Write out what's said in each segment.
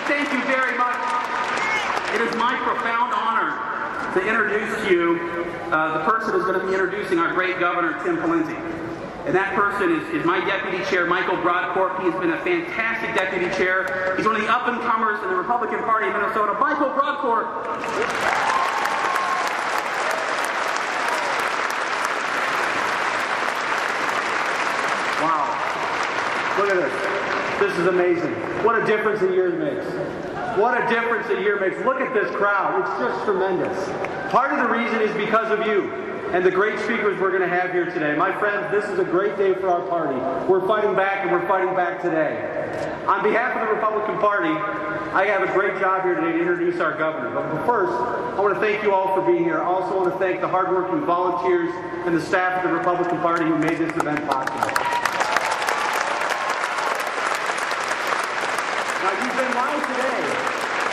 thank you very much. It is my profound honor to introduce to you the person who's going to be introducing our great Governor Tim Pawlenty. And that person is my Deputy Chair, Michael Brodkorb. He has been a fantastic Deputy Chair. He's one of the up-and-comers in the Republican Party of Minnesota. Michael Brodkorb. Wow. Look at this. This is amazing. What a difference a year makes. What a difference a year makes. Look at this crowd. It's just tremendous. Part of the reason is because of you and the great speakers we're going to have here today. My friends, this is a great day for our party. We're fighting back, and we're fighting back today. On behalf of the Republican Party, I have a great job here today to introduce our governor. But first, I want to thank you all for being here. I also want to thank the hardworking volunteers and the staff of the Republican Party who made this event possible. Now, you've been loud today,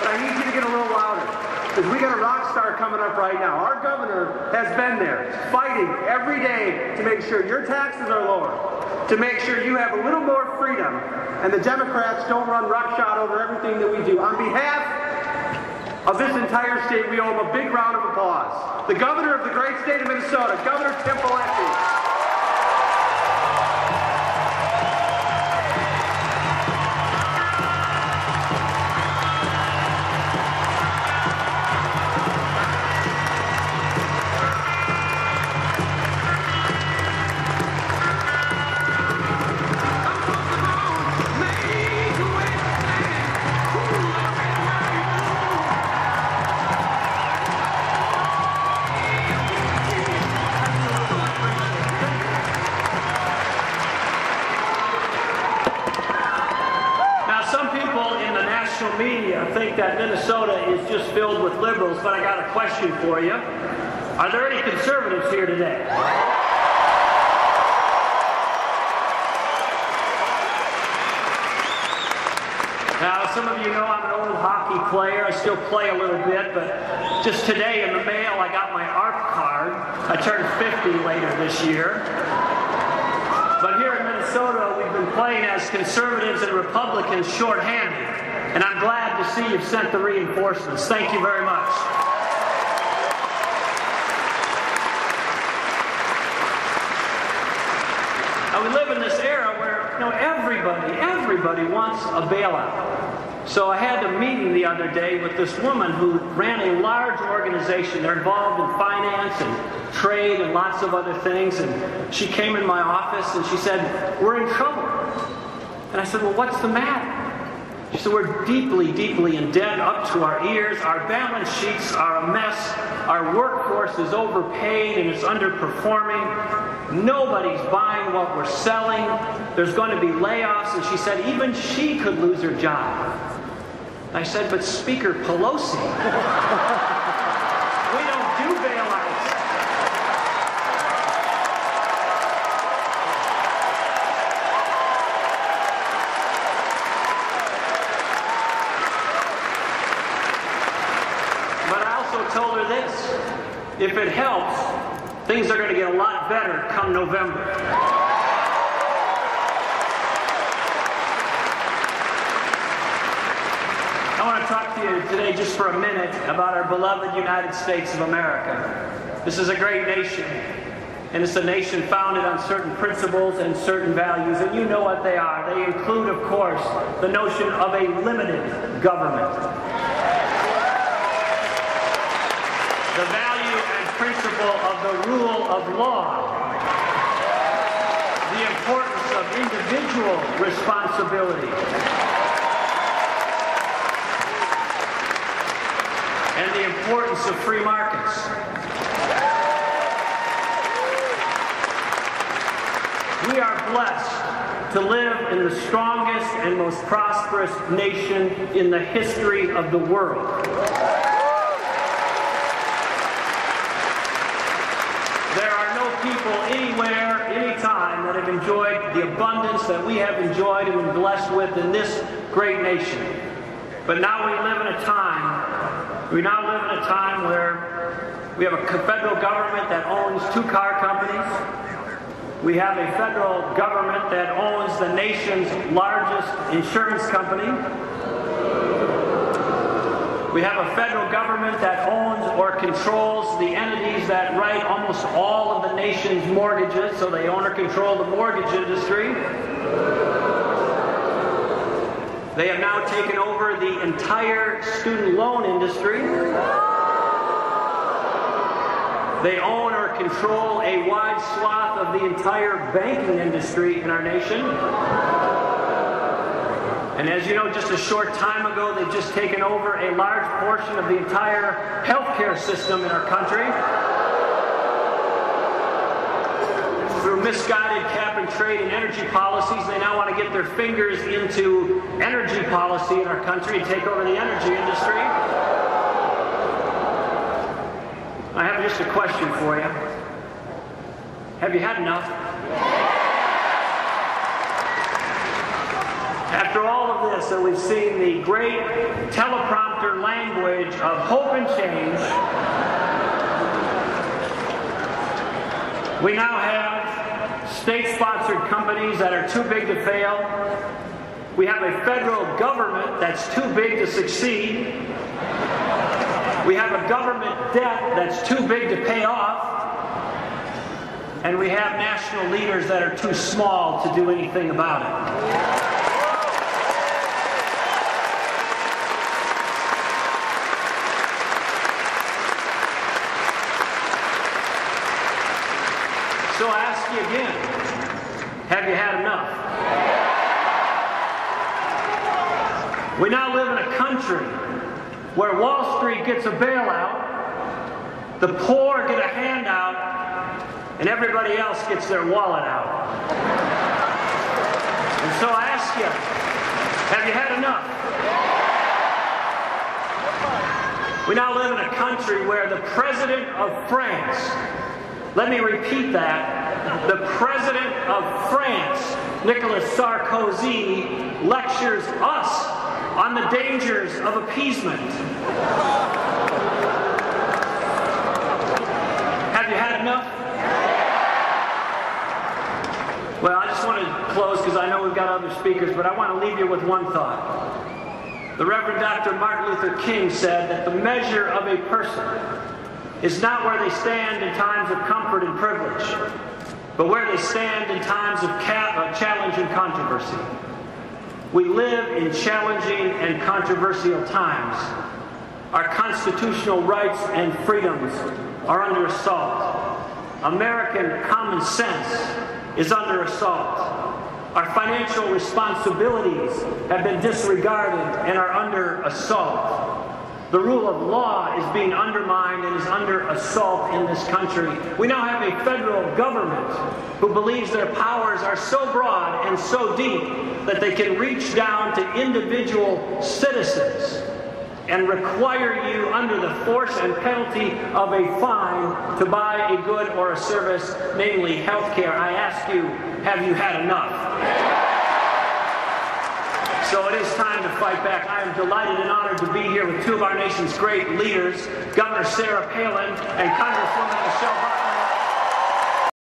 but I need you to get a little louder, because we got a rock star coming up right now. Our governor has been there fighting every day to make sure your taxes are lower, to make sure you have a little more freedom, and the Democrats don't run roughshod over everything that we do. On behalf of this entire state, we owe him a big round of applause. The governor of the great state of Minnesota, Governor Tim Pawlenty. Media think that Minnesota is just filled with liberals, but I got a question for you. Are there any conservatives here today? Now, some of you know I'm an old hockey player. I still play a little bit, but just today in the mail I got my ARP card. I turned 50 later this year. But here in Minnesota, we've been playing as conservatives and Republicans shorthanded. And I'm glad to see you've sent the reinforcements. Thank you very much. Now, we live in this era where, you know, everybody wants a bailout. So I had a meeting the other day with this woman who ran a large organization. They're involved in finance and trade and lots of other things. And she came in my office and she said, "We're in trouble." And I said, "Well, what's the matter?" She said, "We're deeply, deeply in debt, up to our ears. Our balance sheets are a mess. Our workforce is overpaid and it's underperforming. Nobody's buying what we're selling. There's going to be layoffs." And she said, even she could lose her job. I said, "But Speaker Pelosi, we don't do bailouts." Told her this: if it helps, things are going to get a lot better come November. I want to talk to you today just for a minute about our beloved United States of America. This is a great nation, and it's a nation founded on certain principles and certain values, and you know what they are. They include, of course, the notion of a limited government. The value and principle of the rule of law, the importance of individual responsibility, and the importance of free markets. We are blessed to live in the strongest and most prosperous nation in the history of the world. There are no people anywhere, anytime that have enjoyed the abundance that we have enjoyed and been blessed with in this great nation. But now we now live in a time where we have a federal government that owns 2 car companies. We have a federal government that owns the nation's largest insurance company. We have a federal government that owns or controls the entities that write almost all of the nation's mortgages, so they own or control the mortgage industry. They have now taken over the entire student loan industry. They own or control a wide swath of the entire banking industry in our nation. And as you know, just a short time ago, they've just taken over a large portion of the entire healthcare system in our country. Through misguided cap and trade and energy policies, they now want to get their fingers into energy policy in our country and take over the energy industry. I have just a question for you. Have you had enough? After all of this, and we've seen the great teleprompter language of hope and change, we now have state-sponsored companies that are too big to fail. We have a federal government that's too big to succeed. We have a government debt that's too big to pay off. And we have national leaders that are too small to do anything about it. So I ask you again, have you had enough? We now live in a country where Wall Street gets a bailout, the poor get a handout, and everybody else gets their wallet out. And so I ask you, have you had enough? We now live in a country where the President of France, let me repeat that, the President of France, Nicolas Sarkozy, lectures us on the dangers of appeasement. Have you had enough? Well, I just want to close because I know we've got other speakers, but I want to leave you with one thought. The Reverend Dr. Martin Luther King said that the measure of a person is not where they stand in times of comfort and privilege, but where they stand in times of challenge and controversy. We live in challenging and controversial times. Our constitutional rights and freedoms are under assault. American common sense is under assault. Our financial responsibilities have been disregarded and are under assault. The rule of law is being undermined and is under assault in this country. We now have a federal government who believes their powers are so broad and so deep that they can reach down to individual citizens and require you under the force and penalty of a fine to buy a good or a service, namely health care. I ask you, have you had enough? So it is time to fight back. I am delighted and honored to be here with two of our nation's great leaders, Governor Sarah Palin and Congresswoman Michele Bachmann.